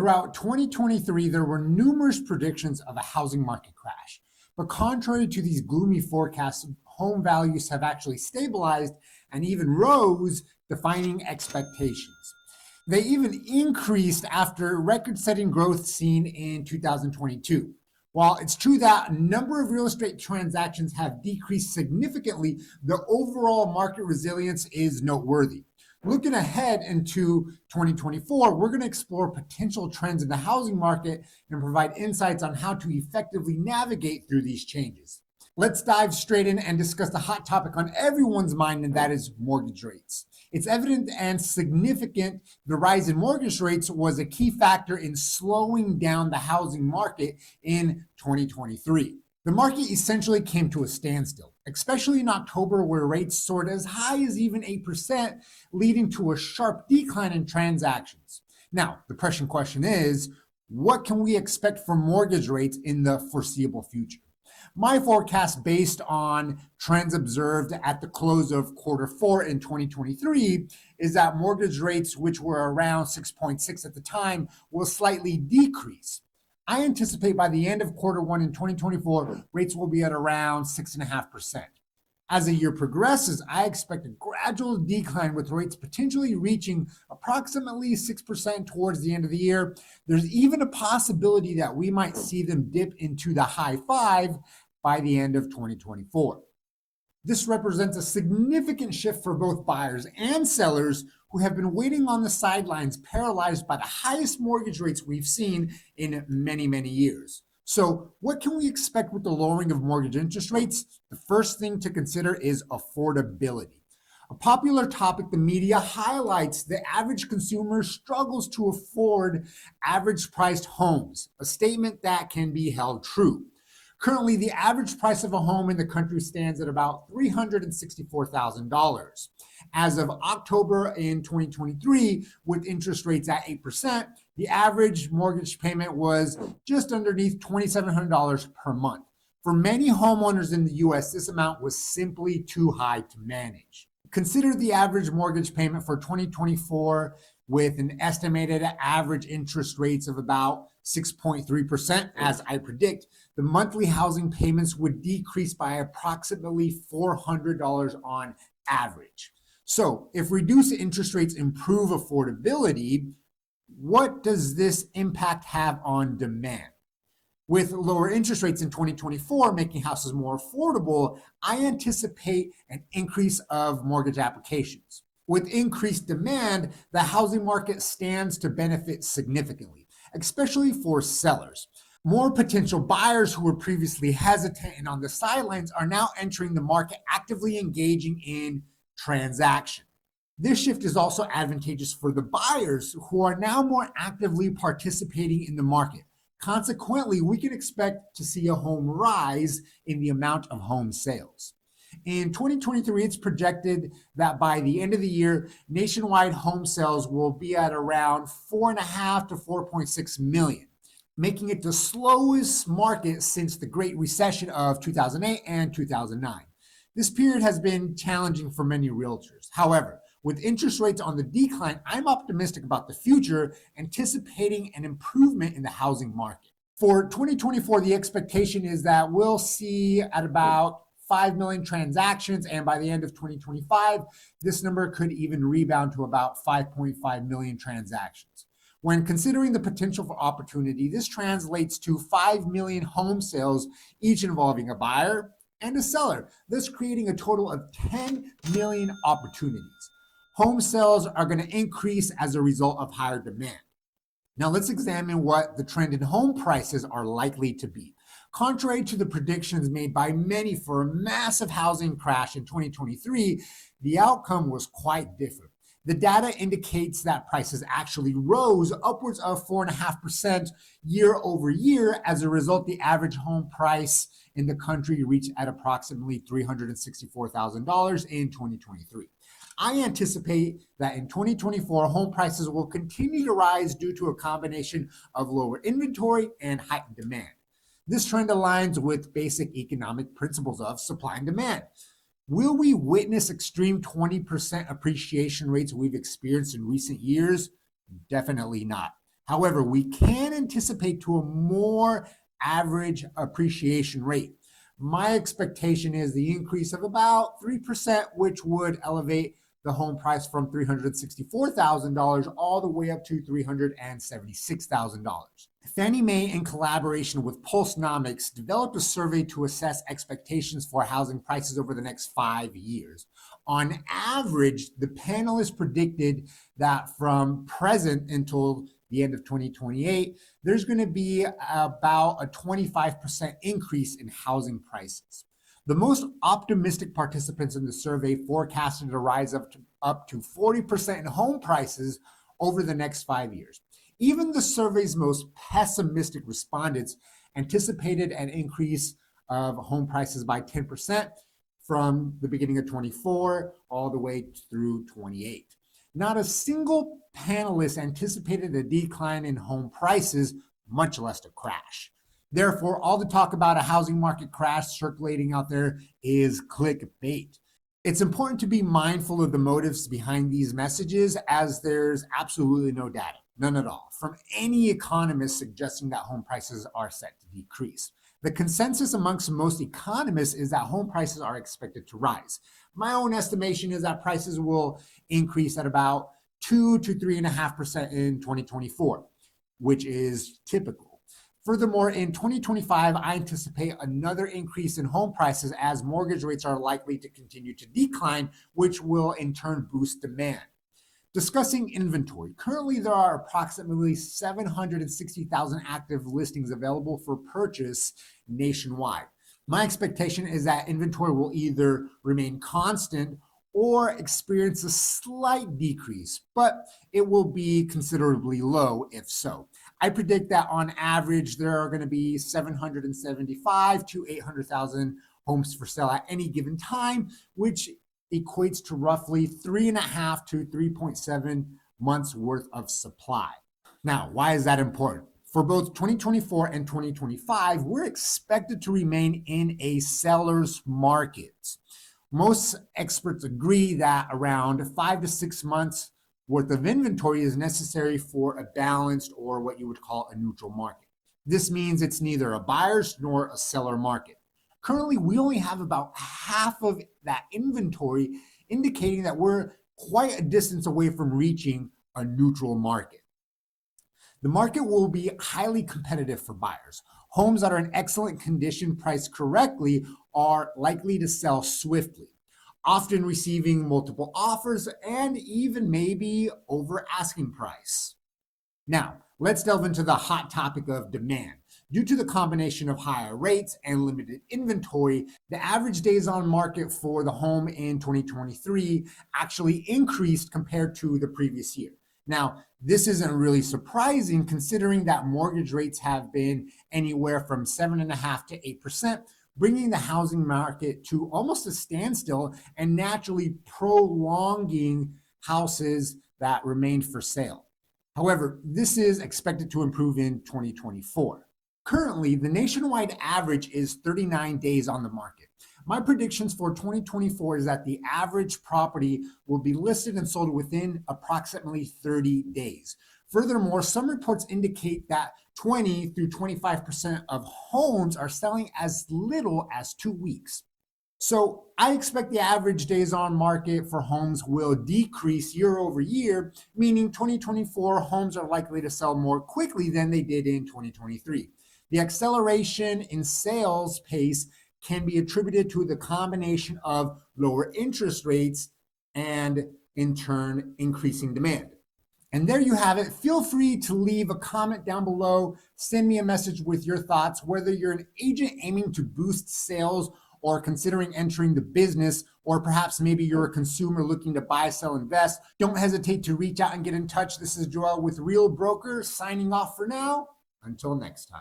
Throughout 2023, there were numerous predictions of a housing market crash. But contrary to these gloomy forecasts, home values have actually stabilized and even rose, defying expectations. They even increased after record-setting growth seen in 2022. While it's true that a number of real estate transactions have decreased significantly, the overall market resilience is noteworthy. Looking ahead into 2024, we're going to explore potential trends in the housing market and provide insights on how to effectively navigate through these changes. Let's dive straight in and discuss the hot topic on everyone's mind, and that is mortgage rates. It's evident and significant the rise in mortgage rates was a key factor in slowing down the housing market in 2023. The market essentially came to a standstill, especially in October, where rates soared as high as even 8%, leading to a sharp decline in transactions. Now, the pressing question is, what can we expect for mortgage rates in the foreseeable future? My forecast, based on trends observed at the close of Q4 in 2023, is that mortgage rates, which were around 6.6 at the time, will slightly decrease. I anticipate by the end of Q1 in 2024, rates will be at around 6.5%. As the year progresses, I expect a gradual decline, with rates potentially reaching approximately 6% towards the end of the year. There's even a possibility that we might see them dip into the high 5 by the end of 2024. This represents a significant shift for both buyers and sellers who have been waiting on the sidelines, paralyzed by the highest mortgage rates we've seen in many, many years. So what can we expect with the lowering of mortgage interest rates? The first thing to consider is affordability. A popular topic the media highlights: the average consumer struggles to afford average priced homes, a statement that can be held true. Currently, the average price of a home in the country stands at about $364,000. As of October in 2023, with interest rates at 8%, the average mortgage payment was just underneath $2,700 per month. For many homeowners in the US, this amount was simply too high to manage. Consider the average mortgage payment for 2024 with an estimated average interest rates of about 6.3%, as I predict. The monthly housing payments would decrease by approximately $400 on average. So if reduced interest rates improve affordability, what does this impact have on demand? With lower interest rates in 2024 making houses more affordable, I anticipate an increase of mortgage applications. With increased demand, the housing market stands to benefit significantly, especially for sellers. More potential buyers who were previously hesitant and on the sidelines are now entering the market, actively engaging in transaction. This shift is also advantageous for the buyers, who are now more actively participating in the market. Consequently, we can expect to see a home rise in the amount of home sales. In 2023, it's projected that by the end of the year, nationwide home sales will be at around 4.5 to 4.6 million, making it the slowest market since the Great Recession of 2008 and 2009. This period has been challenging for many realtors. However, with interest rates on the decline, I'm optimistic about the future, anticipating an improvement in the housing market. For 2024, the expectation is that we'll see at about 5 million transactions, and by the end of 2025, this number could even rebound to about 5.5 million transactions. When considering the potential for opportunity, this translates to 5 million home sales, each involving a buyer and a seller, thus creating a total of 10 million opportunities. Home sales are going to increase as a result of higher demand. Now let's examine what the trend in home prices are likely to be. Contrary to the predictions made by many for a massive housing crash in 2023, the outcome was quite different. The data indicates that prices actually rose upwards of 4.5% year over year. As a result, the average home price in the country reached at approximately $364,000 in 2023. I anticipate that in 2024, home prices will continue to rise due to a combination of lower inventory and heightened demand. This trend aligns with basic economic principles of supply and demand. Will we witness extreme 20% appreciation rates we've experienced in recent years? Definitely not. However, we can anticipate to a more average appreciation rate. My expectation is the increase of about 3%, which would elevate the home price from $364,000 all the way up to $376,000. Fannie Mae, in collaboration with Pulsenomics, developed a survey to assess expectations for housing prices over the next 5 years. On average, the panelists predicted that from present until the end of 2028, there's going to be about a 25% increase in housing prices. The most optimistic participants in the survey forecasted a rise up to 40% in home prices over the next 5 years. Even the survey's most pessimistic respondents anticipated an increase of home prices by 10% from the beginning of 24 all the way through 28. Not a single panelist anticipated a decline in home prices, much less a crash. Therefore, all the talk about a housing market crash circulating out there is clickbait. It's important to be mindful of the motives behind these messages, as there's absolutely no data, none at all, from any economist suggesting that home prices are set to decrease. The consensus amongst most economists is that home prices are expected to rise. My own estimation is that prices will increase at about 2 to 3.5% in 2024, which is typical. Furthermore, in 2025, I anticipate another increase in home prices as mortgage rates are likely to continue to decline, which will in turn boost demand. Discussing inventory. Currently, there are approximately 760,000 active listings available for purchase nationwide. My expectation is that inventory will either remain constant or experience a slight decrease, but it will be considerably low if so. I predict that on average, there are going to be 775 to 800,000 homes for sale at any given time, which equates to roughly 3.5 to 3.7 months worth of supply. Now, why is that important? For both 2024 and 2025, we're expected to remain in a seller's market. Most experts agree that around 5 to 6 months worth of inventory is necessary for a balanced, or what you would call a neutral market. This means it's neither a buyer's nor a seller market. Currently, we only have about half of that inventory, indicating that we're quite a distance away from reaching a neutral market. The market will be highly competitive for buyers. Homes that are in excellent condition, priced correctly, are likely to sell swiftly, often receiving multiple offers and even maybe over asking price. Now, let's delve into the hot topic of demand. Due to the combination of higher rates and limited inventory, the average days on market for the home in 2023 actually increased compared to the previous year. Now, this isn't really surprising considering that mortgage rates have been anywhere from 7.5% to 8%, bringing the housing market to almost a standstill and naturally prolonging houses that remained for sale. However, this is expected to improve in 2024. Currently, the nationwide average is 39 days on the market. My predictions for 2024 is that the average property will be listed and sold within approximately 30 days. Furthermore, some reports indicate that 20 through 25% of homes are selling as little as 2 weeks. So I expect the average days on market for homes will decrease year over year, meaning 2024 homes are likely to sell more quickly than they did in 2023. The acceleration in sales pace can be attributed to the combination of lower interest rates and, in turn, increasing demand. And there you have it. Feel free to leave a comment down below. Send me a message with your thoughts, whether you're an agent aiming to boost sales or considering entering the business, or perhaps maybe you're a consumer looking to buy, sell, invest. Don't hesitate to reach out and get in touch. This is Joel with Real Broker signing off for now. Until next time.